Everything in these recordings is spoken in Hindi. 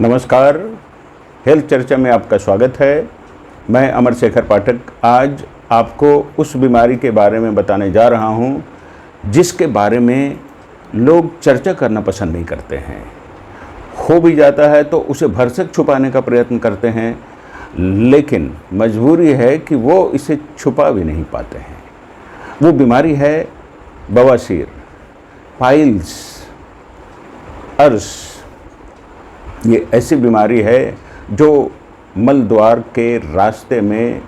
नमस्कार, हेल्थ चर्चा में आपका स्वागत है। मैं अमर शेखर पाठक आज आपको उस बीमारी के बारे में बताने जा रहा हूं जिसके बारे में लोग चर्चा करना पसंद नहीं करते हैं। हो भी जाता है तो उसे भरसक छुपाने का प्रयत्न करते हैं, लेकिन मजबूरी है कि वो इसे छुपा भी नहीं पाते हैं। वो बीमारी है बवासीर, पाइल्स, अर्श। ये ऐसी बीमारी है जो मल द्वार के रास्ते में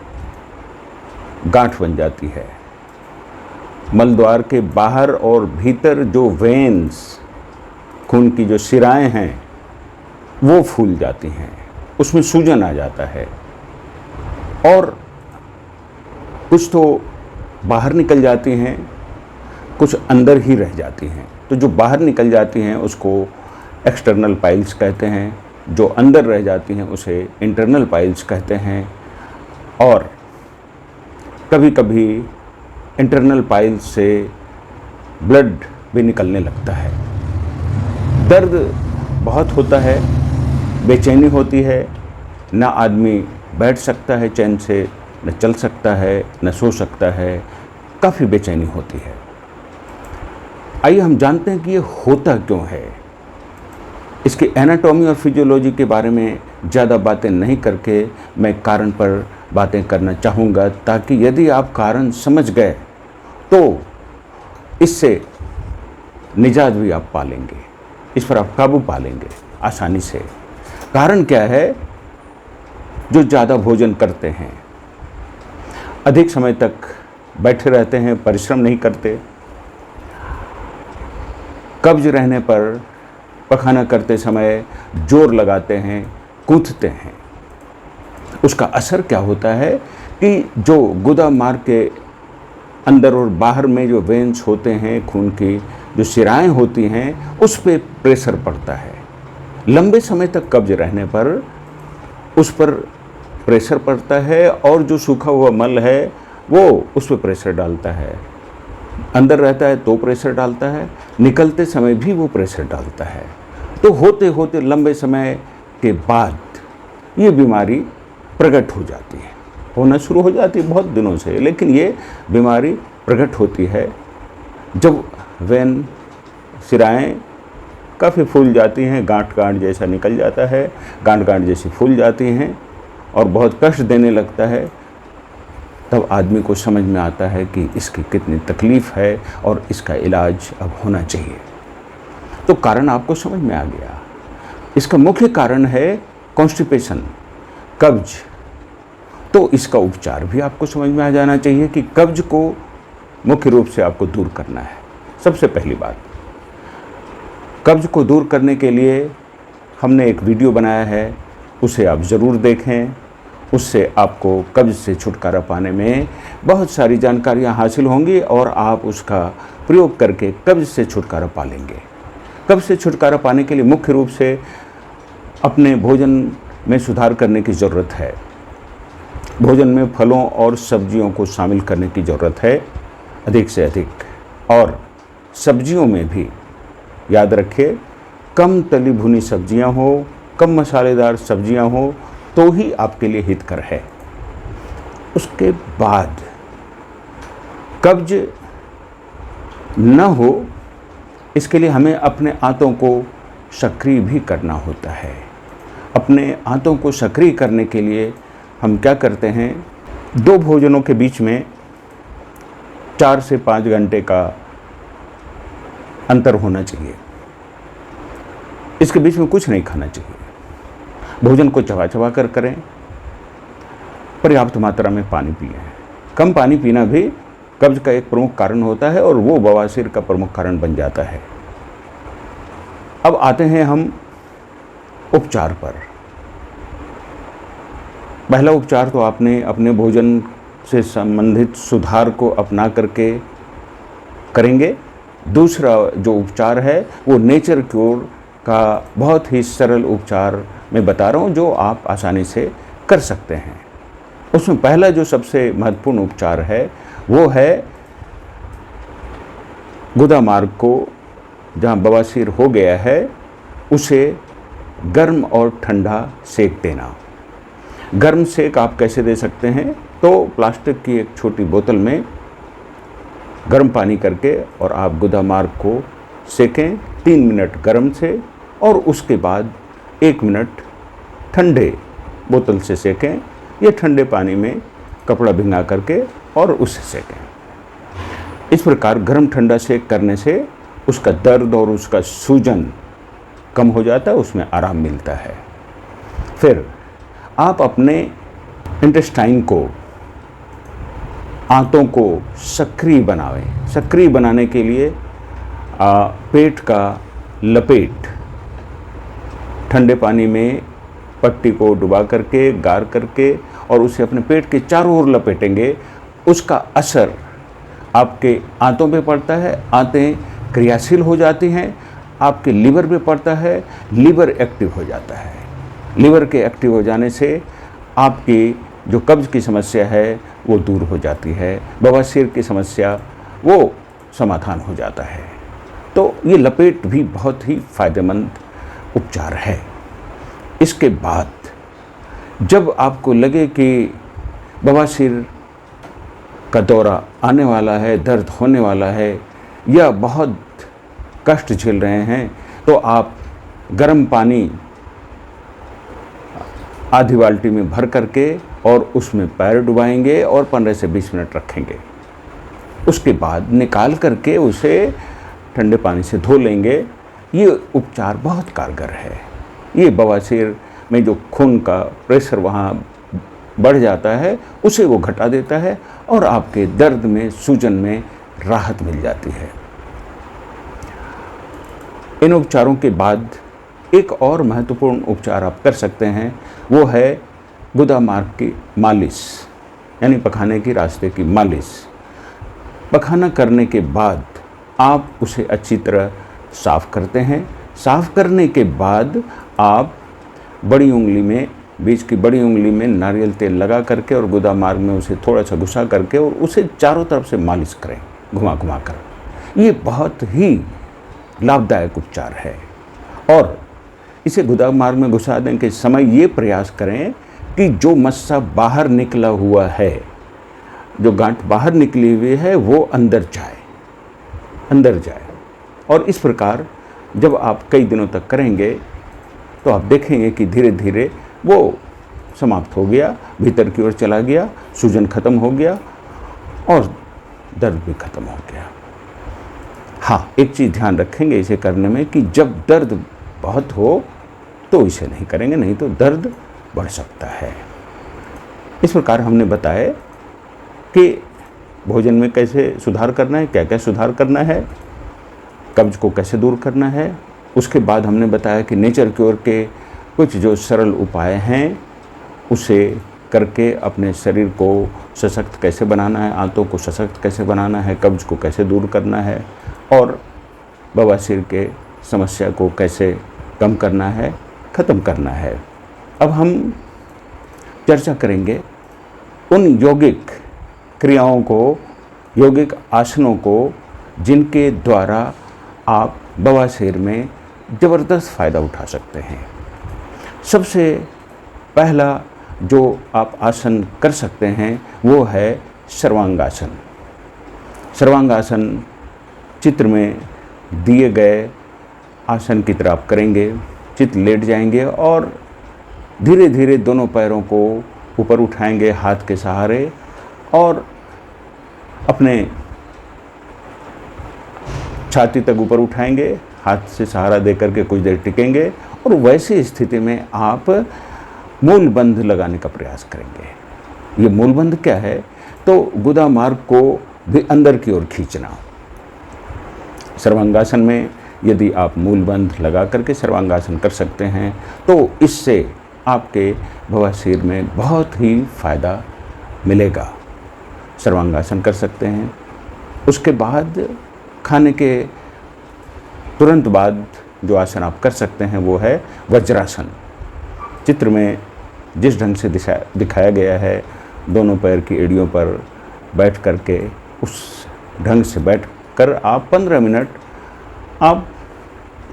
गांठ बन जाती है। मल द्वार के बाहर और भीतर जो वेन्स, खून की जो शिराएं हैं, वो फूल जाती हैं, उसमें सूजन आ जाता है और कुछ तो बाहर निकल जाती हैं, कुछ अंदर ही रह जाती हैं। तो जो बाहर निकल जाती हैं उसको एक्सटर्नल पाइल्स कहते हैं, जो अंदर रह जाती हैं उसे इंटरनल पाइल्स कहते हैं। और कभी कभी इंटरनल पाइल्स से ब्लड भी निकलने लगता है। दर्द बहुत होता है, बेचैनी होती है, ना आदमी बैठ सकता है चैन से, न चल सकता है, न सो सकता है, काफ़ी बेचैनी होती है। आइए हम जानते हैं कि ये होता क्यों है। इसकी एनाटॉमी और फिजियोलॉजी के बारे में ज़्यादा बातें नहीं करके मैं कारण पर बातें करना चाहूँगा, ताकि यदि आप कारण समझ गए तो इससे निजात भी आप पा लेंगे, इस पर आप काबू पा लेंगे आसानी से। कारण क्या है? जो ज़्यादा भोजन करते हैं, अधिक समय तक बैठे रहते हैं, परिश्रम नहीं करते, कब्ज रहने पर पखाना करते समय जोर लगाते हैं, कूदते हैं। उसका असर क्या होता है कि जो गुदा मार्ग के अंदर और बाहर में जो वेन्स होते हैं, खून की जो शिराएं होती हैं, उस पर प्रेशर पड़ता है। लंबे समय तक कब्ज रहने पर उस पर प्रेशर पड़ता है और जो सूखा हुआ मल है वो उस पर प्रेशर डालता है। अंदर रहता है तो प्रेशर डालता है, निकलते समय भी वो प्रेशर डालता है। तो होते होते लंबे समय के बाद ये बीमारी प्रकट हो जाती है, होना शुरू हो जाती है बहुत दिनों से। लेकिन ये बीमारी प्रकट होती है जब वेन, शिराएं काफ़ी फूल जाती हैं, गांठ गांठ जैसा निकल जाता है, गांठ गांठ जैसी फूल जाती हैं और बहुत कष्ट देने लगता है। तब आदमी को समझ में आता है कि इसकी कितनी तकलीफ़ है और इसका इलाज अब होना चाहिए। तो कारण आपको समझ में आ गया। इसका मुख्य कारण है कॉन्स्टिपेशन, कब्ज। तो इसका उपचार भी आपको समझ में आ जाना चाहिए कि कब्ज को मुख्य रूप से आपको दूर करना है। सबसे पहली बात, कब्ज को दूर करने के लिए हमने एक वीडियो बनाया है, उसे आप ज़रूर देखें। उससे आपको कब्ज से छुटकारा पाने में बहुत सारी जानकारियाँ हासिल होंगी और आप उसका प्रयोग करके कब्ज से छुटकारा पा लेंगे। कब्ज से छुटकारा पाने के लिए मुख्य रूप से अपने भोजन में सुधार करने की ज़रूरत है। भोजन में फलों और सब्जियों को शामिल करने की ज़रूरत है अधिक से अधिक। और सब्जियों में भी याद रखिए, कम तली भुनी सब्जियां हो, कम मसालेदार सब्जियां हो तो ही आपके लिए हितकर है। उसके बाद कब्ज न हो, इसके लिए हमें अपने आंतों को सक्रिय भी करना होता है। अपने आंतों को सक्रिय करने के लिए हम क्या करते हैं, 2 भोजनों के बीच में 4 से 5 घंटे का अंतर होना चाहिए। इसके बीच में कुछ नहीं खाना चाहिए। भोजन को चबा चबा कर करें, पर्याप्त मात्रा में पानी पिएं। कम पानी पीना भी कब्ज का एक प्रमुख कारण होता है और वो बवासीर का प्रमुख कारण बन जाता है। अब आते हैं हम उपचार पर। पहला उपचार तो आपने अपने भोजन से संबंधित सुधार को अपना करके करेंगे। दूसरा जो उपचार है वो नेचर क्योर का बहुत ही सरल उपचार मैं बता रहा हूँ, जो आप आसानी से कर सकते हैं। उसमें पहला जो सबसे महत्वपूर्ण उपचार है वो है गुदा मार्ग को, जहाँ बवासीर हो गया है, उसे गर्म और ठंडा सेक देना। गर्म सेक आप कैसे दे सकते हैं? तो प्लास्टिक की एक छोटी बोतल में गर्म पानी करके और आप गुदा मार्ग को सेकें 3 मिनट गर्म से, और उसके बाद 1 मिनट ठंडे बोतल से सेकें या ठंडे पानी में कपड़ा भिंगा करके और उसे सेकें। इस प्रकार गर्म ठंडा सेक करने से उसका दर्द और उसका सूजन कम हो जाता है, उसमें आराम मिलता है। फिर आप अपने इंटेस्टाइन को, आंतों को सक्रिय बनावें। सक्रिय बनाने के लिए पेट का लपेट ठंडे पानी में पट्टी को डुबा करके, गार करके और उसे अपने पेट के चारों ओर लपेटेंगे। उसका असर आपके आंतों पे पड़ता है, आंतें क्रियाशील हो जाती हैं। आपके लीवर पे पड़ता है, लीवर एक्टिव हो जाता है। लीवर के एक्टिव हो जाने से आपकी जो कब्ज की समस्या है वो दूर हो जाती है, बवासीर की समस्या वो समाधान हो जाता है। तो ये लपेट भी बहुत ही फायदेमंद उपचार है। इसके बाद जब आपको लगे कि बवासीर का दौरा आने वाला है, दर्द होने वाला है या बहुत कष्ट झेल रहे हैं, तो आप गर्म पानी आधी बाल्टी में भर करके और उसमें पैर डुबाएंगे और 15 से 20 मिनट रखेंगे। उसके बाद निकाल करके उसे ठंडे पानी से धो लेंगे। ये उपचार बहुत कारगर है। ये बवासीर में जो खून का प्रेशर वहाँ बढ़ जाता है उसे वो घटा देता है और आपके दर्द में, सूजन में राहत मिल जाती है। इन उपचारों के बाद एक और महत्वपूर्ण उपचार आप कर सकते हैं, वो है गुदा मार्ग की मालिश, यानी पखाने की रास्ते की मालिश। पखाना करने के बाद आप उसे अच्छी तरह साफ़ करते हैं। साफ़ करने के बाद आप बड़ी उंगली में, बीच की बड़ी उंगली में नारियल तेल लगा करके और गुदा मार्ग में उसे थोड़ा सा घुसा करके और उसे चारों तरफ से मालिश करें, घुमा घुमा कर। ये बहुत ही लाभदायक उपचार है। और इसे गुदा मार्ग में घुसा देने के समय ये प्रयास करें कि जो मस्सा बाहर निकला हुआ है, जो गांठ बाहर निकली हुई है, वो अंदर जाए। और इस प्रकार जब आप कई दिनों तक करेंगे तो आप देखेंगे कि धीरे धीरे वो समाप्त हो गया, भीतर की ओर चला गया, सूजन खत्म हो गया और दर्द भी खत्म हो गया। हाँ, एक चीज़ ध्यान रखेंगे इसे करने में कि जब दर्द बहुत हो तो इसे नहीं करेंगे, नहीं तो दर्द बढ़ सकता है। इस प्रकार हमने बताया कि भोजन में कैसे सुधार करना है, क्या क्या सुधार करना है, कब्ज को कैसे दूर करना है। उसके बाद हमने बताया कि नेचर क्योर के कुछ जो सरल उपाय हैं उसे करके अपने शरीर को सशक्त कैसे बनाना है, आंतों को सशक्त कैसे बनाना है, कब्ज को कैसे दूर करना है और बवासीर के समस्या को कैसे कम करना है, ख़त्म करना है। अब हम चर्चा करेंगे उन यौगिक क्रियाओं को, यौगिक आसनों को जिनके द्वारा आप बवासीर में ज़बरदस्त फ़ायदा उठा सकते हैं। सबसे पहला जो आप आसन कर सकते हैं वो है सर्वांगासन। सर्वांगासन चित्र में दिए गए आसन की तरह आप करेंगे। चित लेट जाएंगे और धीरे धीरे दोनों पैरों को ऊपर उठाएंगे हाथ के सहारे और अपने छाती तक ऊपर उठाएंगे, हाथ से सहारा दे करके कुछ देर टिकेंगे और वैसी स्थिति में आप मूल बंध लगाने का प्रयास करेंगे। ये मूल बंध क्या है? तो गुदा मार्ग को भी अंदर की ओर खींचना। सर्वांगासन में यदि आप मूल बंध लगा करके सर्वांगासन कर सकते हैं तो इससे आपके बवासीर में बहुत ही फ़ायदा मिलेगा। सर्वांगासन कर सकते हैं। उसके बाद खाने के तुरंत बाद जो आसन आप कर सकते हैं वो है वज्रासन। चित्र में जिस ढंग से दिखाया गया है, दोनों पैर की एड़ियों पर बैठ करके उस ढंग से बैठ कर आप 15 मिनट आप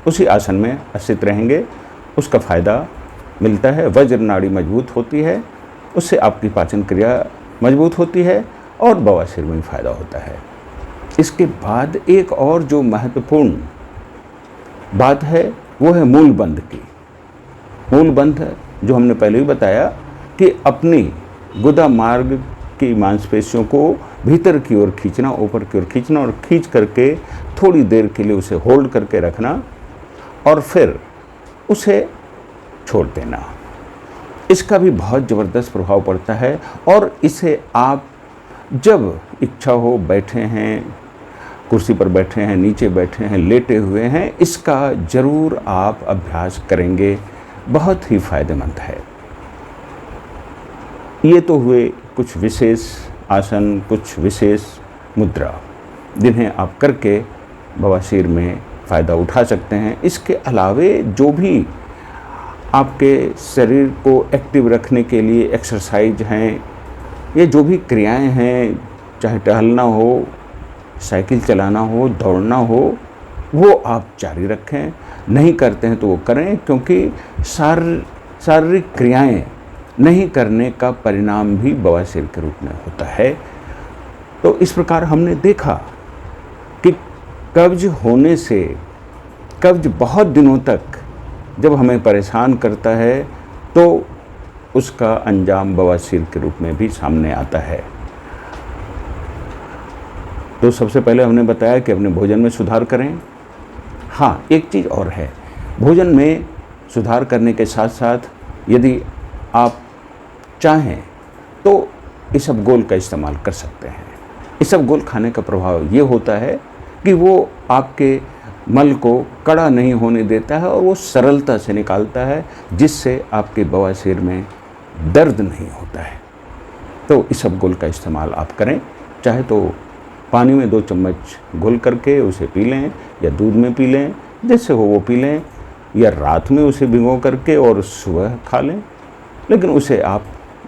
उसी आसन में स्थित रहेंगे उसका फ़ायदा मिलता है। वज्र नाड़ी मजबूत होती है, उससे आपकी पाचन क्रिया मजबूत होती है और बवासीर में फ़ायदा होता है। इसके बाद एक और जो महत्वपूर्ण बात है वो है मूलबंध की। मूलबंध जो हमने पहले ही बताया कि अपनी गुदा मार्ग की मांसपेशियों को भीतर की ओर खींचना, ऊपर की ओर खींचना और खींच करके थोड़ी देर के लिए उसे होल्ड करके रखना और फिर उसे छोड़ देना। इसका भी बहुत ज़बरदस्त प्रभाव पड़ता है और इसे आप जब इच्छा हो, बैठे हैं, कुर्सी पर बैठे हैं, नीचे बैठे हैं, लेटे हुए हैं, इसका ज़रूर आप अभ्यास करेंगे, बहुत ही फ़ायदेमंद है। ये तो हुए कुछ विशेष आसन, कुछ विशेष मुद्रा जिन्हें आप करके बवासीर में फ़ायदा उठा सकते हैं। इसके अलावे जो भी आपके शरीर को एक्टिव रखने के लिए एक्सरसाइज हैं, ये जो भी क्रियाएं हैं, चाहे टहलना हो, साइकिल चलाना हो, दौड़ना हो, वो आप जारी रखें। नहीं करते हैं तो वो करें, क्योंकि शारीरिक क्रियाएं नहीं करने का परिणाम भी बवासीर के रूप में होता है। तो इस प्रकार हमने देखा कि कब्ज होने से, कब्ज बहुत दिनों तक जब हमें परेशान करता है तो उसका अंजाम बवासीर के रूप में भी सामने आता है। तो सबसे पहले हमने बताया कि अपने भोजन में सुधार करें। हाँ, एक चीज़ और है, भोजन में सुधार करने के साथ साथ यदि आप चाहें तो इसबगोल का इस्तेमाल कर सकते हैं। इसबगोल खाने का प्रभाव ये होता है कि वो आपके मल को कड़ा नहीं होने देता है और वो सरलता से निकालता है, जिससे आपके बवासीर में दर्द नहीं होता है। तो इसबगोल का इस्तेमाल आप करें, चाहे तो पानी में 2 चम्मच घुल करके उसे पी लें या दूध में पी लें, जैसे हो वो पी लें, या रात में उसे भिगो करके और सुबह खा लें, लेकिन उसे आप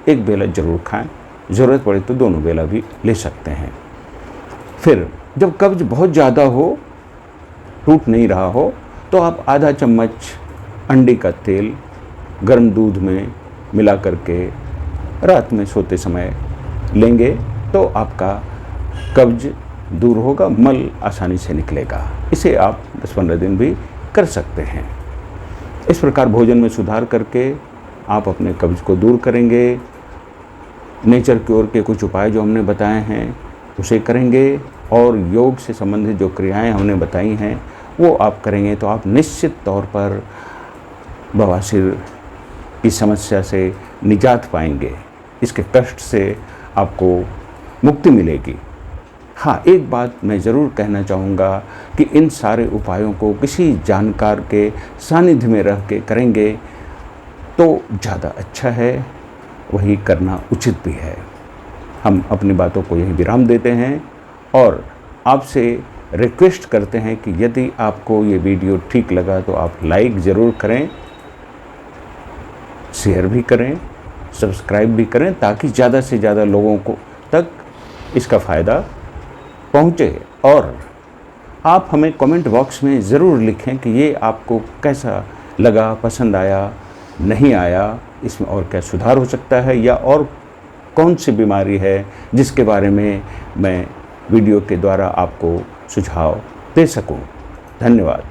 एक बेला ज़रूर खाएं, ज़रूरत पड़े तो दोनों बेला भी ले सकते हैं। फिर जब कब्ज बहुत ज़्यादा हो, टूट नहीं रहा हो, तो आप आधा चम्मच अंडे का तेल गर्म दूध में मिला करके रात में सोते समय लेंगे तो आपका कब्ज दूर होगा, मल आसानी से निकलेगा। इसे आप 10-15 दिन भी कर सकते हैं। इस प्रकार भोजन में सुधार करके आप अपने कब्ज को दूर करेंगे। नेचर क्योर के कुछ उपाय जो हमने बताए हैं उसे करेंगे और योग से संबंधित जो क्रियाएं हमने बताई हैं वो आप करेंगे तो आप निश्चित तौर पर बवासीर की समस्या से निजात पाएंगे, इसके कष्ट से आपको मुक्ति मिलेगी। हाँ, एक बात मैं ज़रूर कहना चाहूँगा कि इन सारे उपायों को किसी जानकार के सानिध्य में रह के करेंगे तो ज़्यादा अच्छा है, वही करना उचित भी है। हम अपनी बातों को यही विराम देते हैं और आपसे रिक्वेस्ट करते हैं कि यदि आपको ये वीडियो ठीक लगा तो आप लाइक ज़रूर करें, शेयर भी करें, सब्सक्राइब भी करें, ताकि ज़्यादा से ज़्यादा लोगों को तक इसका फ़ायदा पहुँचे। और आप हमें कमेंट बॉक्स में ज़रूर लिखें कि ये आपको कैसा लगा, पसंद आया, नहीं आया, इसमें और क्या सुधार हो सकता है, या और कौन सी बीमारी है जिसके बारे में मैं वीडियो के द्वारा आपको सुझाव दे सकूं। धन्यवाद।